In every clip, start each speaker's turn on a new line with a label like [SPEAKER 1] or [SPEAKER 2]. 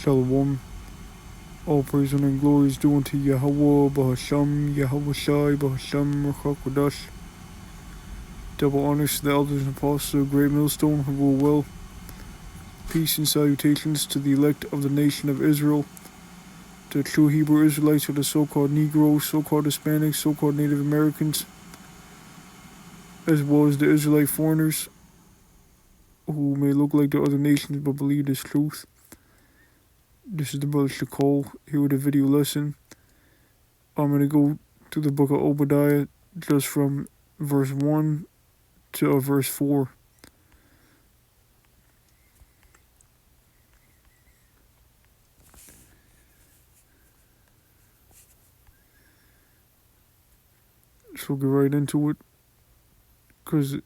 [SPEAKER 1] Shalom. All praise and glory is due unto Yahweh, Bahasham, Yahweh Shai, Bahasham, Rachakodash. Double honors to the elders and apostles of the great millstone who rule well. Peace and salutations to the elect of the nation of Israel, to the true Hebrew Israelites, or the so-called Negroes, so-called Hispanics, so-called Native Americans, as well as the Israelite foreigners who may look like the other nations but believe this truth. This is the brother Shakol here with a video lesson. I'm going to go to the book of Obadiah just from verse 1 to verse 4. So we'll get right into it, because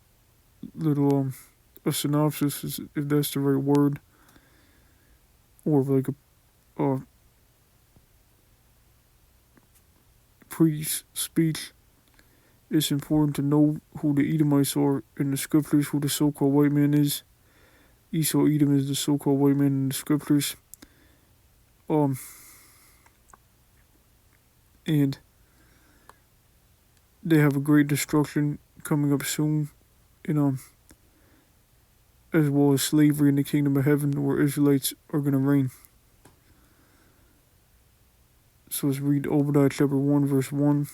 [SPEAKER 1] little a synopsis, is, if that's the right word, or like a pre-speech. It's important to know who the Edomites are in the scriptures, who the so-called white man is. Esau Edom is the so-called white man in the scriptures. And they have a great destruction coming up soon, and as well as slavery in the kingdom of heaven, where Israelites are going to reign. So let's read Obadiah chapter 1, verse 1.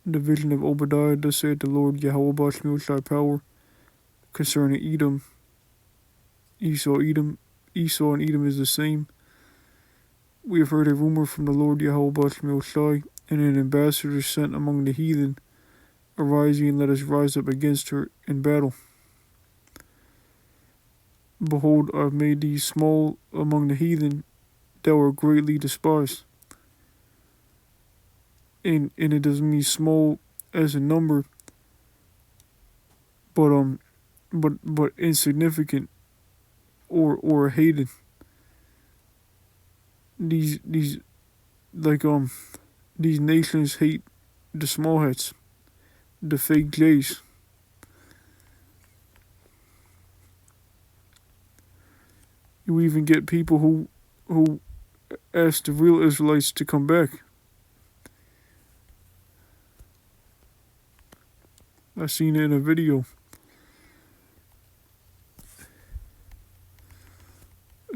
[SPEAKER 1] The vision of Obadiah, thus saith the Lord Yahweh Bashmi thy power, concerning Edom. Esau and Edom is the same. We have heard a rumor from the Lord Yahweh Bashmi, and an ambassador is sent among the heathen. Arise ye, and let us rise up against her in battle. Behold, I have made thee small among the heathen, thou art greatly despised. And it doesn't mean small as a number, but insignificant or hated. These nations hate the small hats, the fake J's. You even get people who ask the real Israelites to come back. I seen it in a video.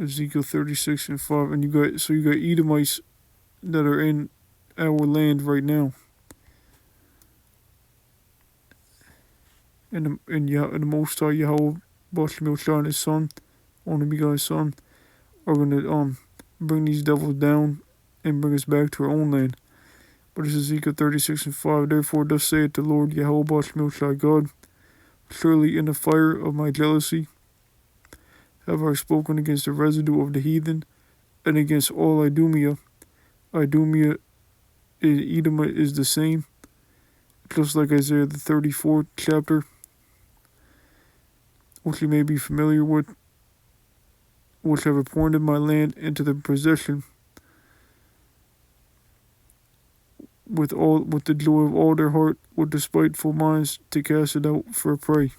[SPEAKER 1] Ezekiel 36 and 5, and you got Edomites that are in our land right now. And the Most High Yahweh Bashmi and his son, only begotten son, are gonna bring these devils down and bring us back to our own land. But it's Ezekiel 36 and 5. Therefore thus saith the Lord Yahweh Bashmi God, surely in the fire of my jealousy have I spoken against the residue of the heathen, and against all Idumea. Idumea in Edom is the same, just like Isaiah the 34th chapter, which you may be familiar with, which have appointed my land into the possession with the joy of all their heart, with despiteful minds to cast it out for a prey.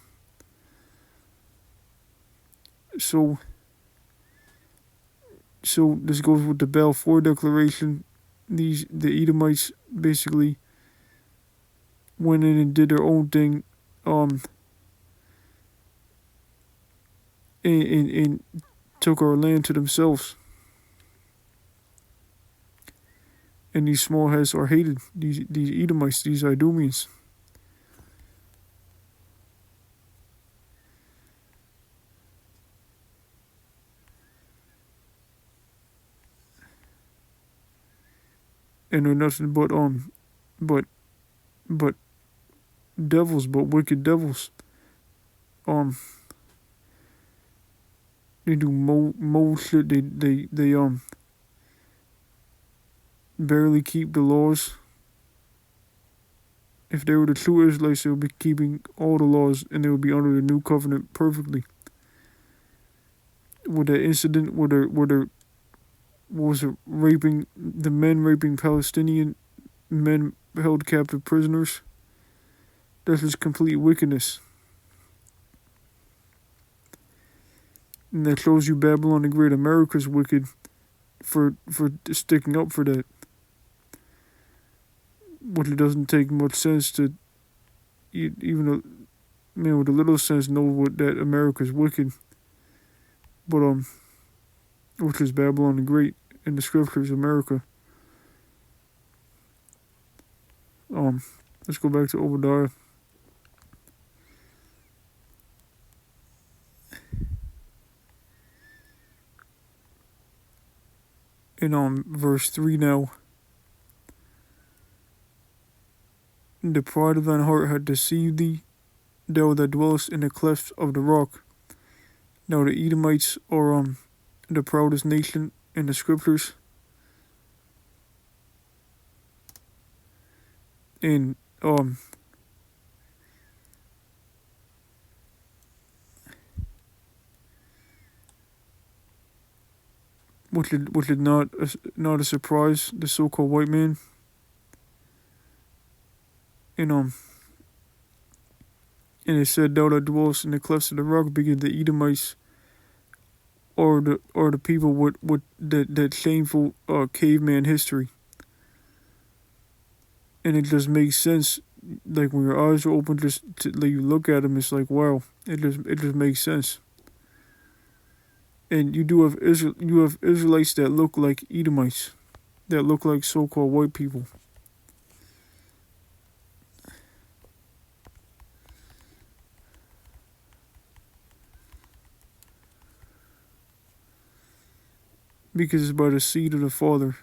[SPEAKER 1] So this goes with the Balfour Declaration. The Edomites basically went in and did their own thing, and took our land to themselves. And these small heads are hated. These Edomites, these Idumeans. And they're nothing but devils, but wicked devils. They do mo shit. They barely keep the laws. If they were the true Israelites, they would be keeping all the laws, and they would be under the new covenant perfectly. With that incident where there was raping Palestinian men held captive prisoners, that's just complete wickedness. And that shows you Babylon the Great, America's wicked for sticking up for that. But it doesn't take much sense to even a man with a little sense know what that America's wicked. But which is Babylon the Great in the scriptures, America. Let's go back to Obadiah. In verse 3 now. The pride of thine heart hath deceived thee, thou that dwellest in the clefts of the rock. Now the Edomites are the proudest nation in the scriptures. And which is not a surprise, the so-called white man. And it said, thou that dwellest in the clefts of the rock, because the Edomites are the people with that shameful caveman history. And it just makes sense. Like when your eyes are open, just to let you look at them, it's like, wow, it just makes sense. And you have Israelites that look like Edomites, that look like so-called white people. Because it's by the seed of the father.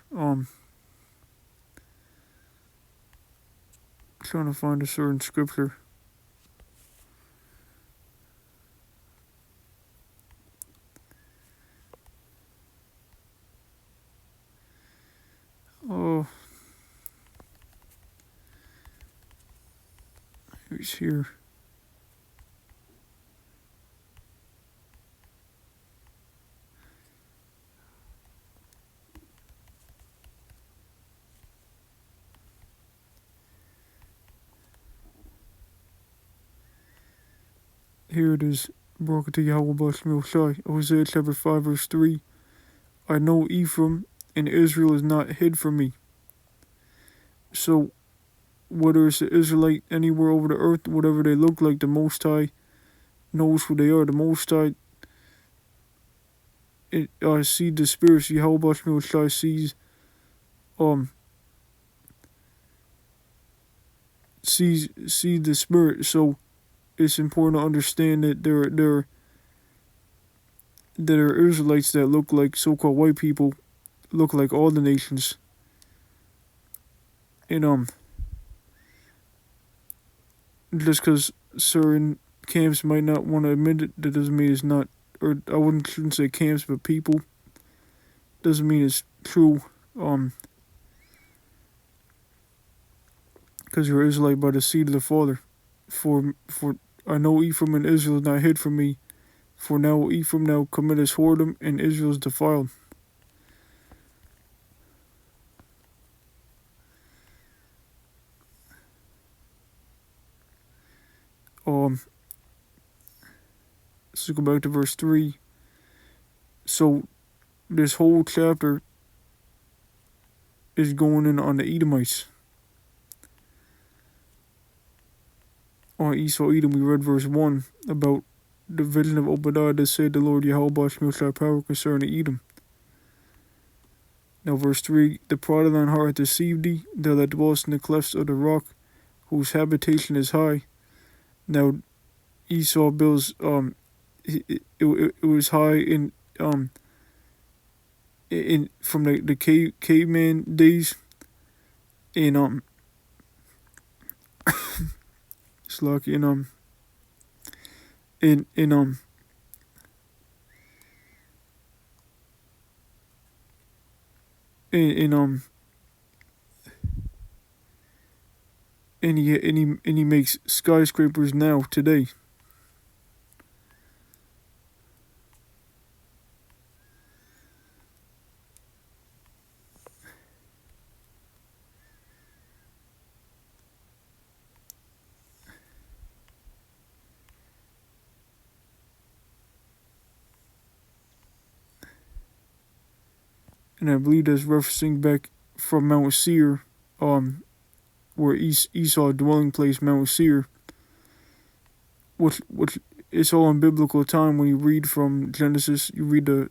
[SPEAKER 1] Trying to find a certain scripture. Oh, he's here. Here it is. Baruch Yahweh Bashmil Shai. Hosea chapter 5 verse 3. I know Ephraim and Israel is not hid from me. So, whether it's an Israelite anywhere over the earth, whatever they look like, the Most High knows who they are. The Most High see the spirits. Yahweh Bashmil Shai sees the spirit. So it's important to understand that there are Israelites that look like so-called white people, look like all the nations. And just because certain camps might not want to admit it, that doesn't mean it's not. Or shouldn't say camps, but people. Doesn't mean it's true. Because you're Israelite by the seed of the father. For I know Ephraim and Israel is not hid from me. For now Ephraim now committeth whoredom, and Israel is defiled. Let's go back to verse 3. So this whole chapter is going in on the Edomites. On Esau Edom, we read verse 1 about the vision of Obadiah that said the Lord Yahweh Bashmil Shai power concerning Edom. Now verse 3, the pride of thine heart hath deceived thee, thou that dwellest in the clefts of the rock, whose habitation is high. Now Esau builds it was high in from the caveman days. And it's like and he makes skyscrapers now today. and I believe that's referencing back from Mount Seir, where Esau dwelling place, Mount Seir, which it's all in biblical time. When you read from Genesis, you read the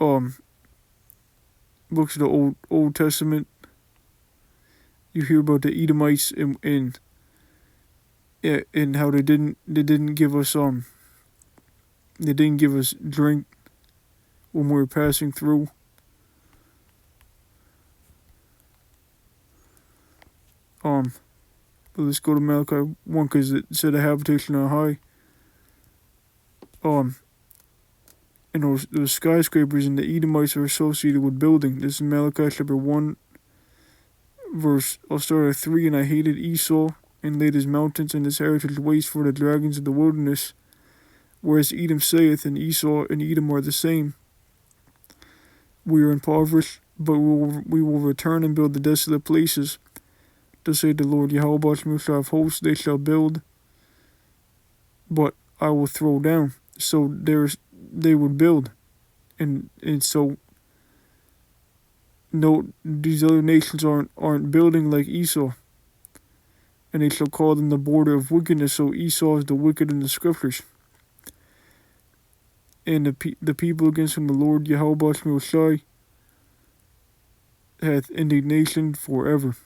[SPEAKER 1] um books of the Old Testament, you hear about the Edomites and how they didn't give us drink when we were passing through. But let's go to Malachi 1 because it said a habitation on high. And those skyscrapers and the Edomites are associated with building. This is Malachi chapter 1, verse, I'll start at 3. And I hated Esau and laid his mountains and his heritage waste for the dragons of the wilderness. Whereas Edom saith, and Esau and Edom are the same. We are impoverished, but we will return and build the desolate places. Thus saith the Lord Yahweh of hosts, they shall build, but I will throw down. So they would build. And so no, these other nations aren't building like Esau. And they shall call them the border of wickedness. So Esau is the wicked in the scriptures. And the people against whom the Lord Yahweh hath indignation forever.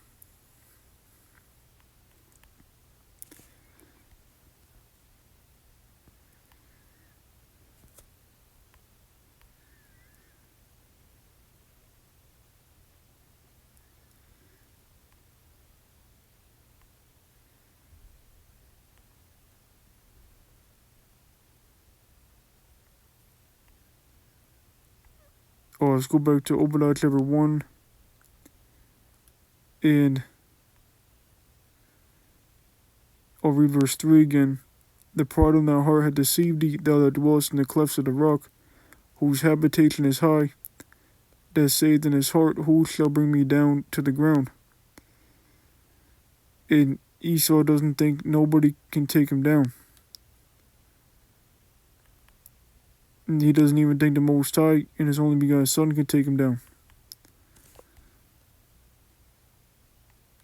[SPEAKER 1] Let's go back to Obadiah chapter 1. And I'll read verse 3 again. The pride of thy heart hath deceived thee, thou that dwellest in the clefts of the rock, whose habitation is high, that saith in his heart, who shall bring me down to the ground? And Esau doesn't think nobody can take him down. And he doesn't even think the Most High and his only begotten Son can take him down.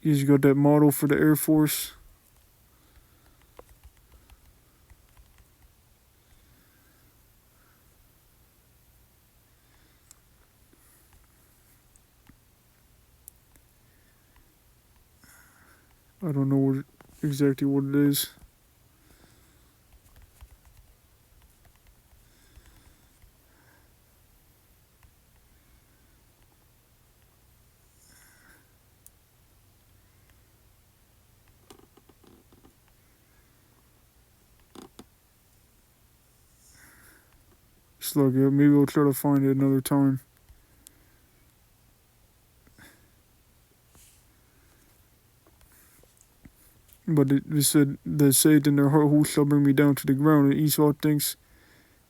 [SPEAKER 1] He's got that model for the Air Force. I don't know exactly what it is. Slug it. Maybe I'll try to find it another time. But it said, they said in their heart, who shall bring me down to the ground? And Esau thinks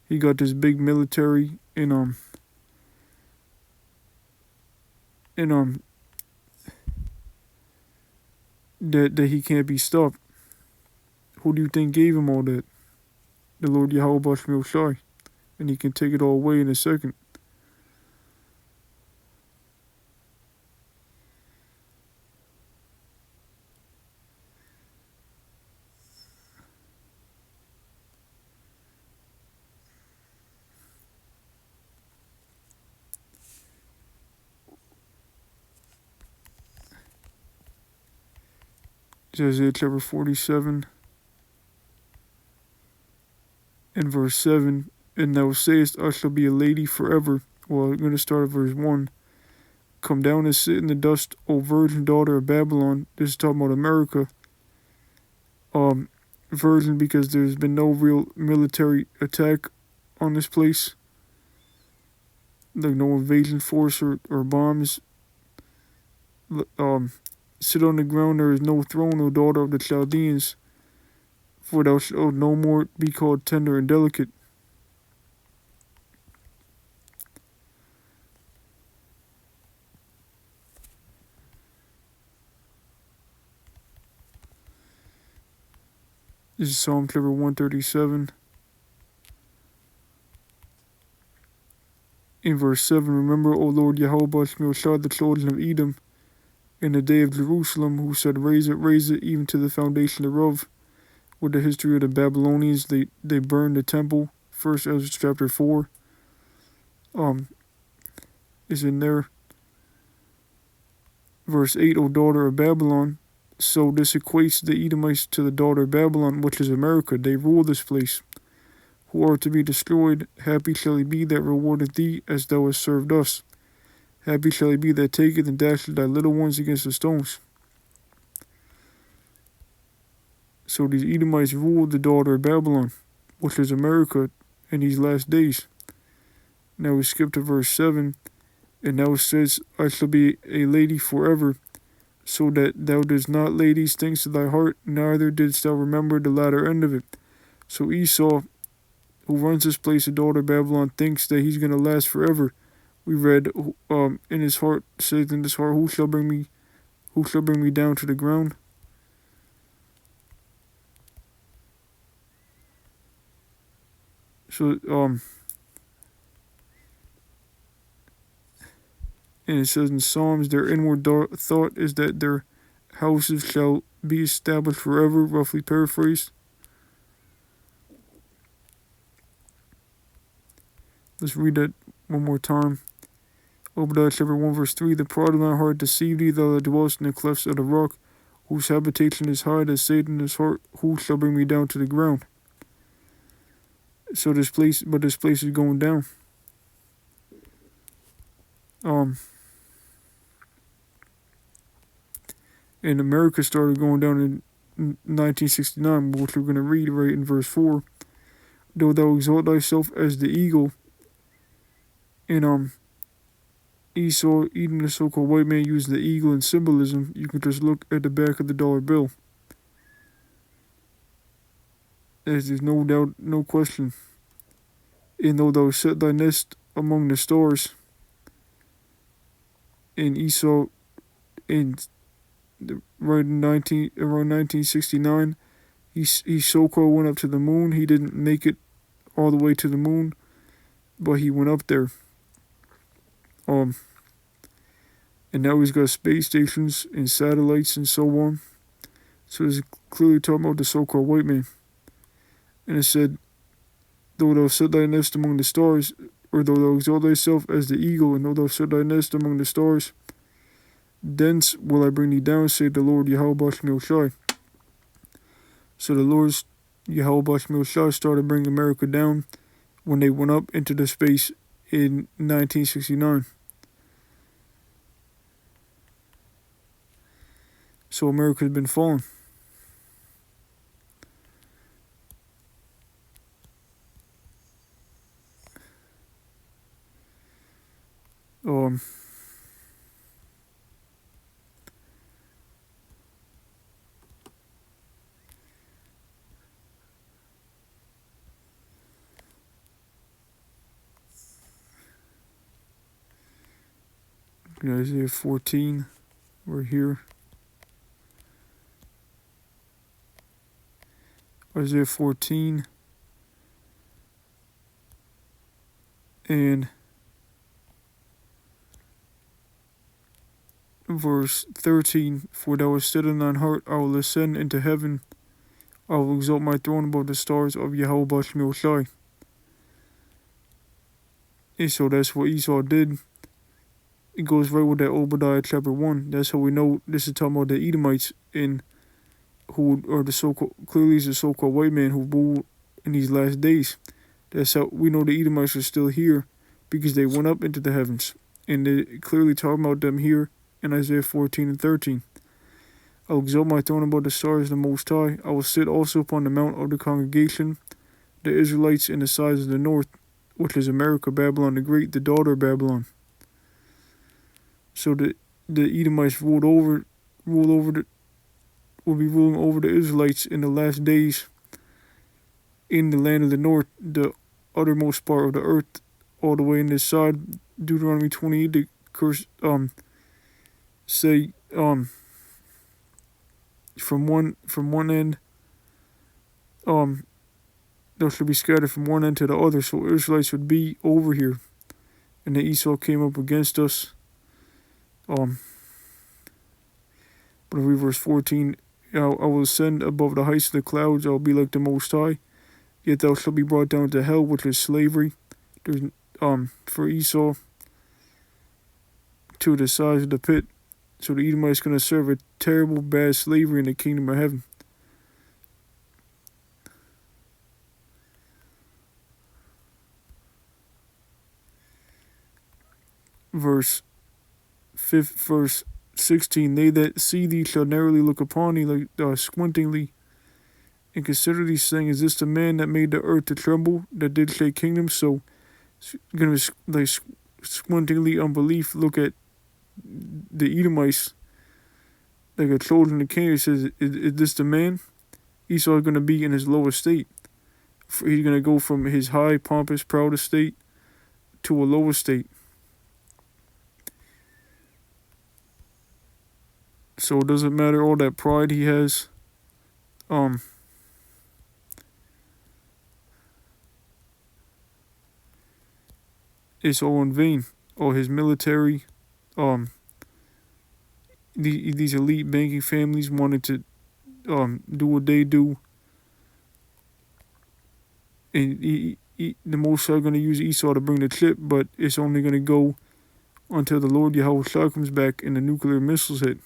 [SPEAKER 1] he got this big military and that he can't be stopped. Who do you think gave him all that? The Lord Yahweh Shai. And he can take it all away in a second. Isaiah chapter 47 and verse 7. And thou sayest, I shall be a lady forever. Well, I'm going to start at verse 1. Come down and sit in the dust, O virgin daughter of Babylon. This is talking about America. Virgin because there's been no real military attack on this place. Like no invasion force or bombs. Sit on the ground, there is no throne, O daughter of the Chaldeans. For thou shalt no more be called tender and delicate. This is Psalm chapter 137. In verse 7, remember, O Lord Yahweh Bashmilshad, the children of Edom, in the day of Jerusalem, who said, raise it, even to the foundation thereof. With the history of the Babylonians, they burned the temple. First Ezra chapter 4 is in there. Verse 8, O daughter of Babylon. So this equates the Edomites to the daughter of Babylon, which is America. They rule this place. Who are to be destroyed, happy shall he be that rewardeth thee, as thou hast served us. Happy shall he be that taketh and dasheth thy little ones against the stones. So these Edomites ruled the daughter of Babylon, which is America, in these last days. Now we skip to verse 7, and now it says, I shall be a lady forever, so that thou didst not lay these things to thy heart, neither didst thou remember the latter end of it. So Esau, who runs this place, the daughter of Babylon, thinks that he's going to last forever. We read, in his heart, says in his heart, who shall bring me down to the ground? So, and it says in Psalms, their inward thought is that their houses shall be established forever, roughly paraphrased. Let's read that one more time. Obadiah chapter 1 verse 3, the pride of thine heart deceived thee, thou that dwellest in the clefts of the rock, whose habitation is high, that saith in his heart, who shall bring me down to the ground? So this place is going down. And America started going down in 1969, which we're going to read right in verse 4. Though thou exalt thyself as the eagle, and Esau, even the so-called white man, used the eagle in symbolism. You can just look at the back of the dollar bill. As there's no doubt, no question. And though thou set thy nest among the stars, and Esau, around 1969, he so-called went up to the moon. He didn't make it all the way to the moon, but he went up there. And now he's got space stations and satellites and so on. So it's clearly talking about the so-called white man. And it said, though thou set thy nest among the stars, or though thou exalt thyself as the eagle, and though thou set thy nest among the stars, thence will I bring thee down, saith the Lord Yahweh Bashmilshai. So the Lord's Yahweh Bashmilshai started bringing America down when they went up into the space in 1969. So America's been falling. Isaiah 14, we're here. Isaiah 14 and verse 13, for thou hast said in thine heart, I will ascend into heaven, I will exalt my throne above the stars of Yahweh Bashmilshai. And so that's what Esau did. It goes right with that Obadiah chapter 1. That's how we know this is talking about the Edomites, and who are the so-called, clearly is the so-called white man who ruled in these last days. That's how we know the Edomites are still here, because they went up into the heavens. And they clearly talking about them here in Isaiah 14 and 13. I will exalt my throne above the stars of the Most High. I will sit also upon the mount of the congregation, the Israelites in the sides of the north, which is America, Babylon the Great, the daughter of Babylon. So the Edomites will be ruling over the Israelites in the last days in the land of the north, the uttermost part of the earth, all the way in this side. Deuteronomy 28, the curse say from one end they should be scattered from one end to the other. So Israelites would be over here And then Esau came up against us. But if we read verse 14, I will ascend above the heights of the clouds. I will be like the Most High. Yet thou shalt be brought down to hell, which is slavery. There's, for Esau to the size of the pit. So the Edomite's going to serve a terrible, bad slavery in the kingdom of heaven. Verse 16, they that see thee shall narrowly look upon thee, like squintingly, and consider thee, saying, is this the man that made the earth to tremble, that did shake kingdoms? So, gonna like squintingly unbelief look at the Edomites, like a children of the king. He says, is this the man? Esau is gonna be in his lower state. He's gonna go from his high, pompous, proud estate to a lower state. So it doesn't matter all that pride he has. It's all in vain. All his military, these elite banking families wanted to do what they do, and the Most High are going to use Esau to bring the chip, but it's only going to go until the Lord Yahweh Shah comes back and the nuclear missiles hit.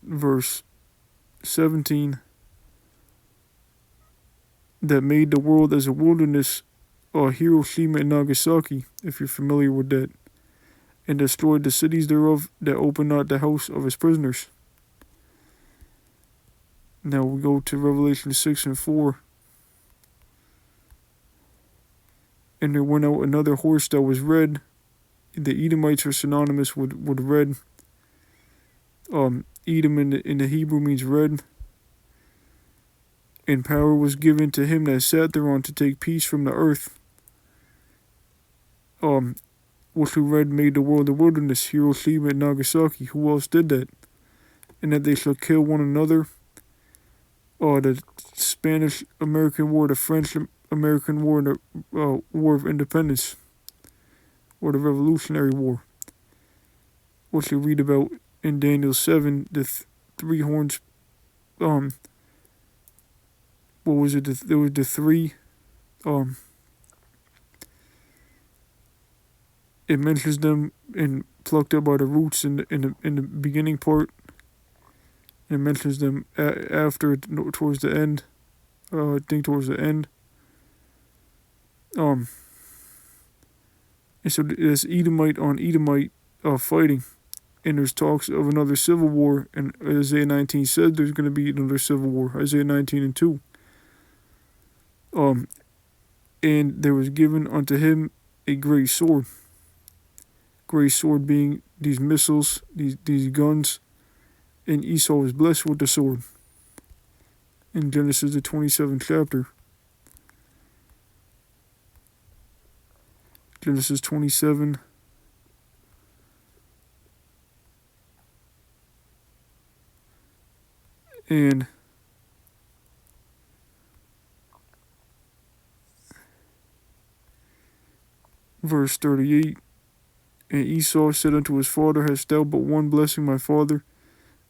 [SPEAKER 1] Verse 17, that made the world as a wilderness, Hiroshima and Nagasaki, if you're familiar with that, and destroyed the cities thereof, that opened not the house of his prisoners. Now we go to Revelation 6 and 4. And there went out another horse that was red. The Edomites are synonymous with red. Edom in the Hebrew means red. And power was given to him that sat thereon to take peace from the earth. Which we read made the world a wilderness, Hiroshima and Nagasaki. Who else did that? And that they shall kill one another. The Spanish-American War, the French-American War, and the War of Independence, or the Revolutionary War, which you read about in Daniel 7, the three horns, what was it, there was the three, it mentions them in plucked up by the roots in the beginning part. It mentions them after, towards the end. I think towards the end. And so there's Edomite on Edomite fighting. And there's talks of another civil war. And Isaiah 19 said there's going to be another civil war. Isaiah 19 and 2. And there was given unto him a great sword. Great sword being these missiles, these guns. And Esau was blessed with the sword. In Genesis the 27th chapter. Genesis 27. And verse 38. And Esau said unto his father, hast thou but one blessing, my father?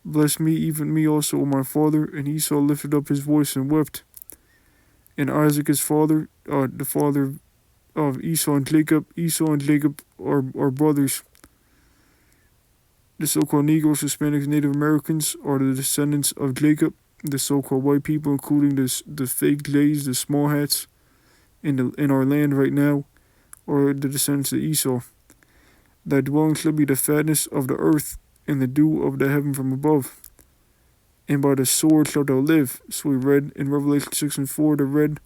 [SPEAKER 1] Bless me, even me also, O my father. And Esau lifted up his voice and wept. And Isaac his father, the father of Esau and Jacob are brothers. The so-called Negroes, Hispanics, Native Americans are the descendants of Jacob. The so-called white people, including the fake Jays, the small hats in our land right now, are the descendants of Esau. Thy dwelling shall be the fatness of the earth, and the dew of the heaven from above. And by the sword shalt thou live. So we read in Revelation 6 and 4, the red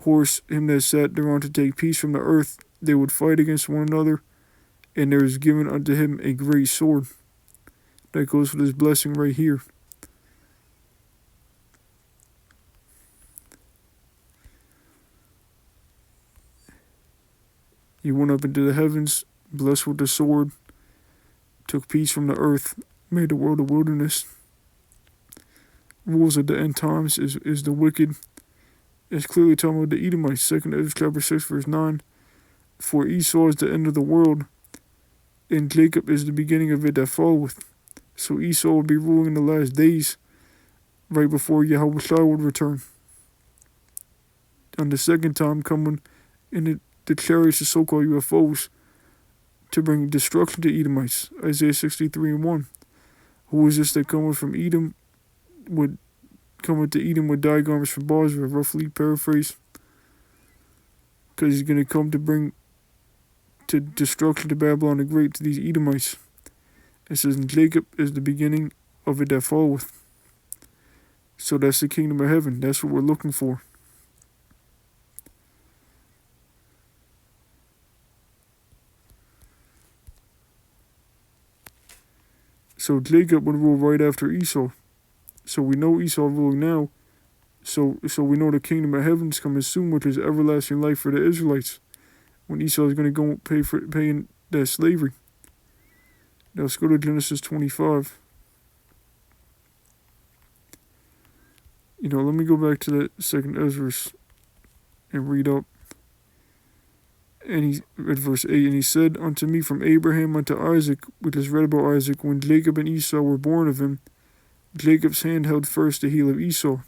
[SPEAKER 1] horse, him that sat thereon to take peace from the earth, they would fight against one another, and there is given unto him a great sword. That goes with his blessing right here. He went up into the heavens, blessed with the sword, took peace from the earth, made the world a wilderness. rules at the end times is the wicked. It's clearly talking about the Edomites. 2 Ezra chapter 6 verse 9. For Esau is the end of the world, and Jacob is the beginning of it that followeth. So Esau will be ruling in the last days, right before Yahweh would return. On the second time coming in the chariots of so-called UFOs to bring destruction to Edomites. Isaiah 63 and 1. Who is this that cometh from Edom with cometh to Edom with dye garments from Bozrah, roughly paraphrase? Because he's going to come to bring to destruction to Babylon the Great, to these Edomites. It says, and Jacob is the beginning of it that followeth. So that's the kingdom of heaven. That's what we're looking for. So Jacob would rule right after Esau. So we know Esau ruling now. So we know the kingdom of heaven is coming soon, which is everlasting life for the Israelites. When Esau is going to go paying that slavery. Now let's go to Genesis 25. Let me go back to that 2 Ezra and read up. And he at verse 8, and he said unto me from Abraham unto Isaac, which is read about Isaac, when Jacob and Esau were born of him, Jacob's hand held first the heel of Esau.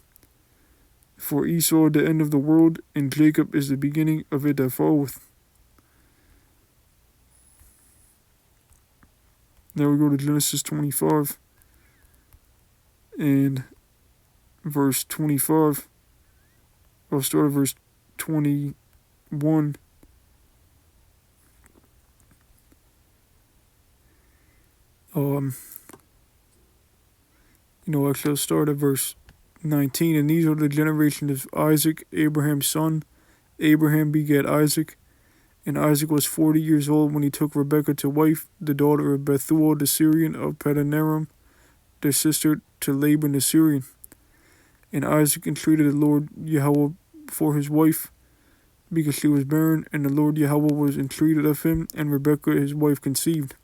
[SPEAKER 1] For Esau the end of the world, and Jacob is the beginning of it that followeth. Now we go to Genesis 25 and verse 25. I'll start at verse 21. Actually I'll start at verse 19. And these are the generations of Isaac, Abraham's son. Abraham begat Isaac. And Isaac was 40 years old when he took Rebekah to wife, the daughter of Bethuel the Syrian of Padanaram, their sister to Laban the Syrian. And Isaac entreated the Lord Yahweh for his wife, because she was barren, and the Lord Yahweh was entreated of him, and Rebekah his wife conceived.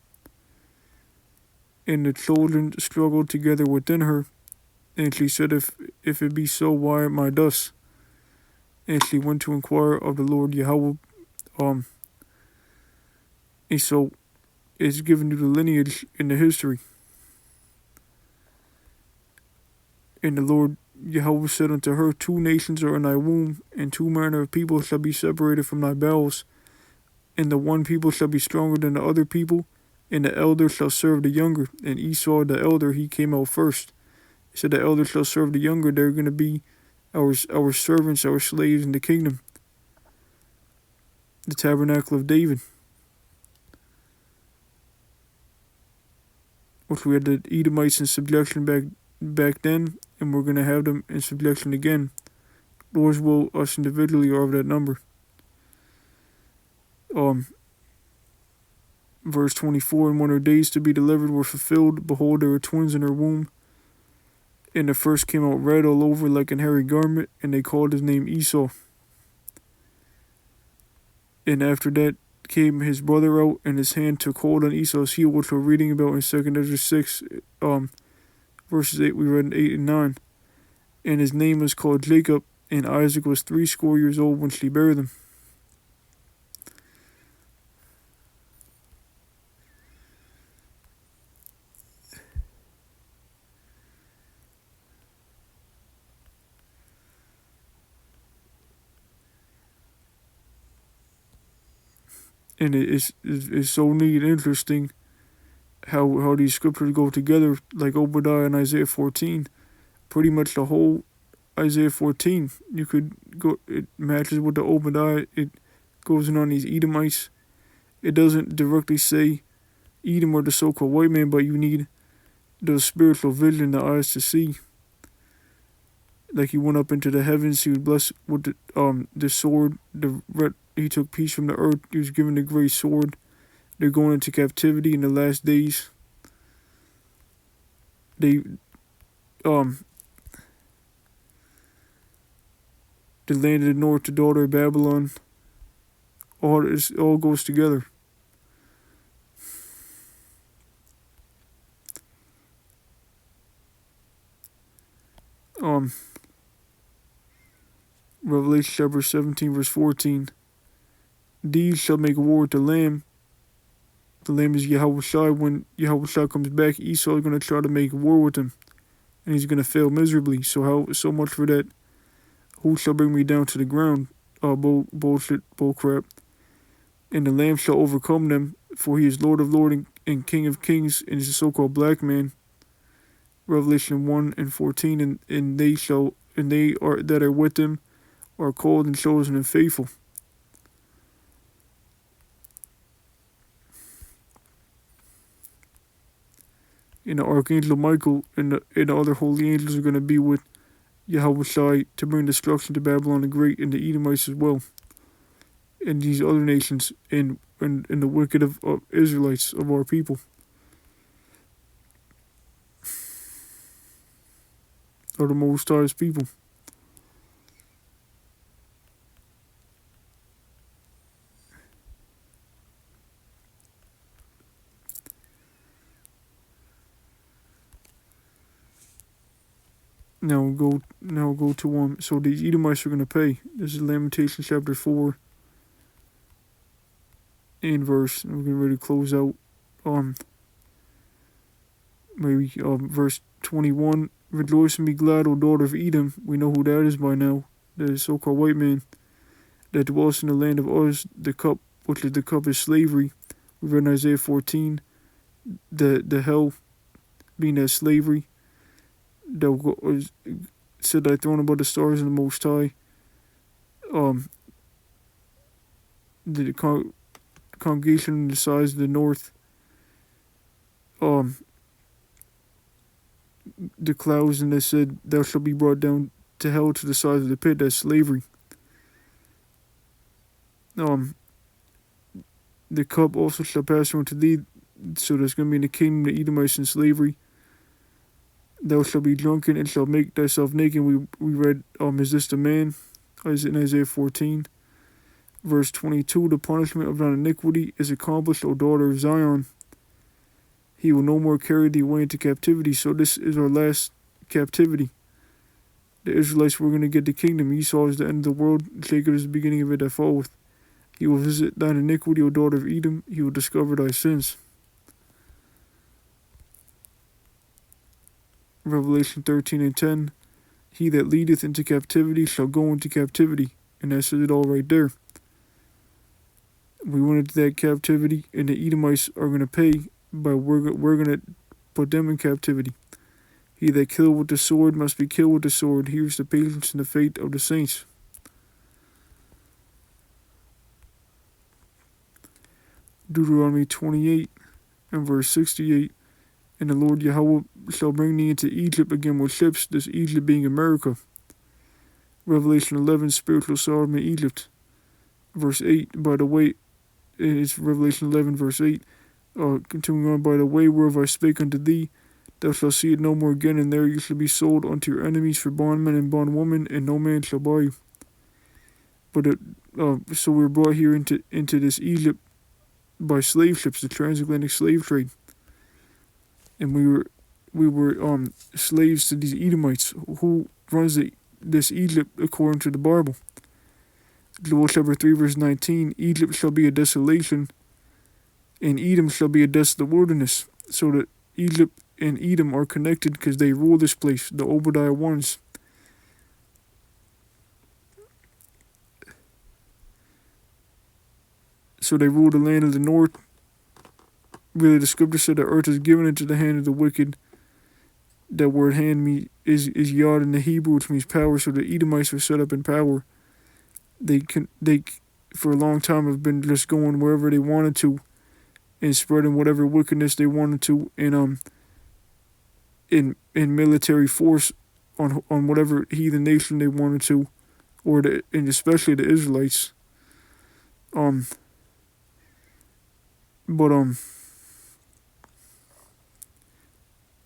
[SPEAKER 1] And the children struggled together within her, and she said, If it be so, why am I thus? And she went to inquire of the Lord Yahweh. And so it's given you the lineage in the history. And the Lord Yahweh said unto her, 2 nations are in thy womb, and 2 manner of people shall be separated from thy bowels. And the one people shall be stronger than the other people, and the elder shall serve the younger. And Esau the elder, he came out first. He said, the elder shall serve the younger. They're going to be our servants, our slaves in the kingdom. The tabernacle of David. Which we had the Edomites in subjection back then, and we're going to have them in subjection again. Lord's will, us individually are of that number. Verse 24, and when her days to be delivered were fulfilled, behold, there were twins in her womb. And the first came out red all over like an hairy garment, and they called his name Esau. And after that came his brother out, and his hand took hold on Esau's heel, which we're reading about in 2 Ezra 6, verses 8, we read in 8 and 9. And his name was called Jacob, and Isaac was 80 years old when she bare them. And it's so neat and interesting how these scriptures go together, like Obadiah and Isaiah 14. Pretty much the whole Isaiah 14, you could go, it matches with the Obadiah. It goes in on these Edomites. It doesn't directly say Edom or the so-called white man, but you need the spiritual vision, the eyes to see. Like he went up into the heavens, he was blessed with the sword, he took peace from the earth, he was given the great sword. They're going into captivity in the last days. The land of the north, the daughter of Babylon, all goes together. Um, Revelation chapter 17, verse 14. These shall make war with the Lamb. The Lamb is Yahushua. When Yahushua comes back, Esau is going to try to make war with him, and he's going to fail miserably. So much for that. Who shall bring me down to the ground? Bullshit, bullcrap. And the Lamb shall overcome them, for he is Lord of lords and King of kings, and is a so-called black man. Revelation 1 and 14. And they are that are with him are called and chosen and faithful. And the Archangel Michael and the other holy angels are going to be with Yahushua to bring destruction to Babylon the Great and the Edomites as well, and these other nations, and the wicked of Israelites of our people, or the Most High's people. Now go to so these Edomites are going to pay. This is Lamentations chapter 4 and verse. We're getting ready to close out. Verse 21. Rejoice and be glad, O daughter of Edom. We know who that is by now. The so-called white man that dwells in the land of Uz. The cup, which is the cup, is slavery. We read in Isaiah 14. The hell being that slavery. That said, I thrown above the stars in the Most High. The congregation in the sides of the north. The clouds, and they said, thou shalt be brought down to hell, to the sides of the pit. That's slavery. The cup also shall pass on to thee. So there's going to be in the kingdom the Edomites in slavery. Thou shalt be drunken and shalt make thyself naked. We read, is this the man? In Isaiah 14. Verse 22, the punishment of thine iniquity is accomplished, O daughter of Zion. He will no more carry thee away into captivity. So this is our last captivity. The Israelites were going to get the kingdom. Esau is the end of the world. Jacob is the beginning of it that falleth. He will visit thine iniquity, O daughter of Edom. He will discover thy sins. Revelation 13 and 10. He that leadeth into captivity shall go into captivity. And that says it all right there. We went into that captivity, and the Edomites are going to pay, but we're going to put them in captivity. He that killed with the sword must be killed with the sword. Here's the patience and the faith of the saints. Deuteronomy 28 and verse 68. And the Lord Yahweh shall bring thee into Egypt again with ships, this Egypt being America. Revelation 11, spiritual Sodom in Egypt. Verse 8, by the way, it's Revelation 11, verse 8. Continuing on, by the way whereof I spake unto thee, thou shalt see it no more again, and there you shall be sold unto your enemies for bondmen and bondwomen, and no man shall buy you. But so we were brought here into this Egypt by slave ships, the transatlantic slave trade, and we were slaves to these Edomites. Who runs this Egypt according to the Bible? Joel chapter 3 verse 19. Egypt shall be a desolation, and Edom shall be a desolate wilderness. So that Egypt and Edom are connected because they rule this place, the Obadiah ones. So they rule the land of the north. Really, the scripture said the earth is given into the hand of the wicked. That word hand is yod in the Hebrew, which means power. So the Edomites were set up in power. They for a long time have been just going wherever they wanted to, and spreading whatever wickedness they wanted to, and in military force on whatever heathen nation they wanted to, and especially the Israelites.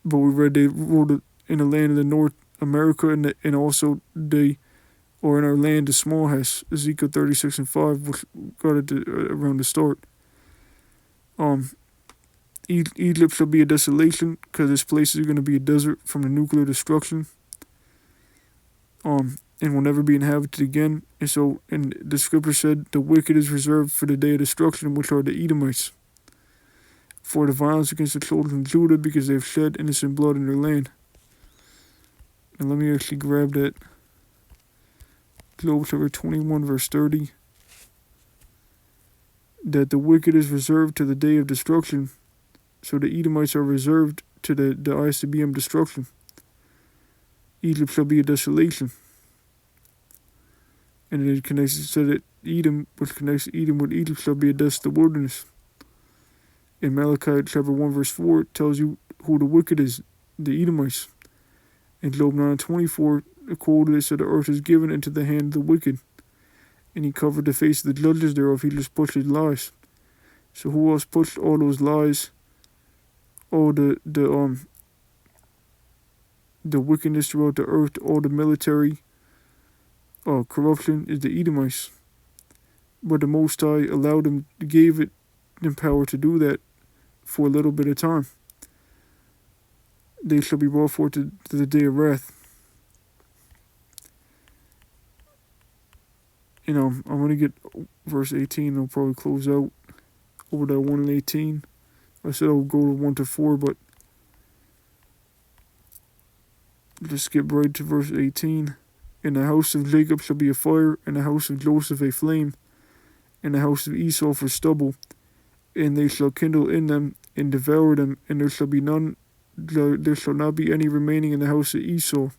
[SPEAKER 1] But we read they ruled in the land of the North America, and also or in our land the small house, Ezekiel 36 and 5, which got it around the start. Egypt shall be a desolation, because this place is going to be a desert from the nuclear destruction. and will never be inhabited again. And the scripture said, the wicked is reserved for the day of destruction, which are the Edomites, for the violence against the children of Judah, because they have shed innocent blood in their land. And let me actually grab that. Job chapter 21, verse 30. That the wicked is reserved to the day of destruction. So the Edomites are reserved to the ICBM destruction. Egypt shall be a desolation. And it connects, it said that Edom, which connects Edom with Egypt, shall be a desolate wilderness. In Malachi chapter 1, verse 4, it tells you who the wicked is, the Edomites. In Job 9:24, a quote, it said, the earth is given into the hand of the wicked, and he covered the face of the judges thereof. He just pushed his lies. So who else pushed all those lies? All the wickedness throughout the earth, all the military corruption is the Edomites. But the Most High allowed them, gave it the power to do that for a little bit of time. They shall be brought forth to the day of wrath. I'm going to get verse 18. I'll probably close out over that 1 and 18. I said I'll go to 1 to 4, but just skip right to verse 18. In the house of Jacob shall be a fire, in the house of Joseph a flame, in the house of Esau for stubble, and they shall kindle in them and devour them, and there shall not be any remaining in the house of Esau.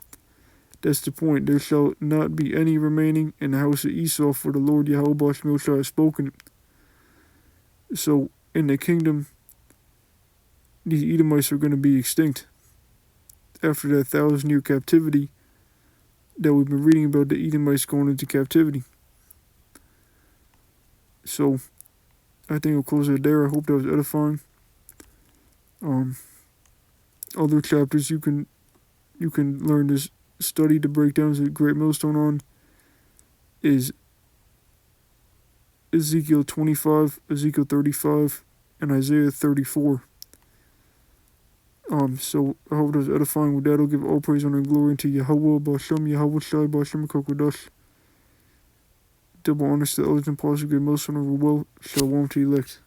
[SPEAKER 1] That's the point. There shall not be any remaining in the house of Esau, for the Lord Yahweh has spoken it. So in the kingdom, these Edomites are going to be extinct. After that 1,000-year captivity that we've been reading about, the Edomites going into captivity. So I think I'll close it there. I hope that was edifying. Other chapters you can learn this study the breakdowns of Great Millstone on is Ezekiel 25, Ezekiel 35, and Isaiah 34. So I hope that was edifying. With that, I'll give all praise, honor, and glory unto Yahweh, Ba'ashem, Yahweh Shai, Ba'ashem, Kakodash. Double honors to the elders and apostles of Great Millstone, over will, shalom to elect.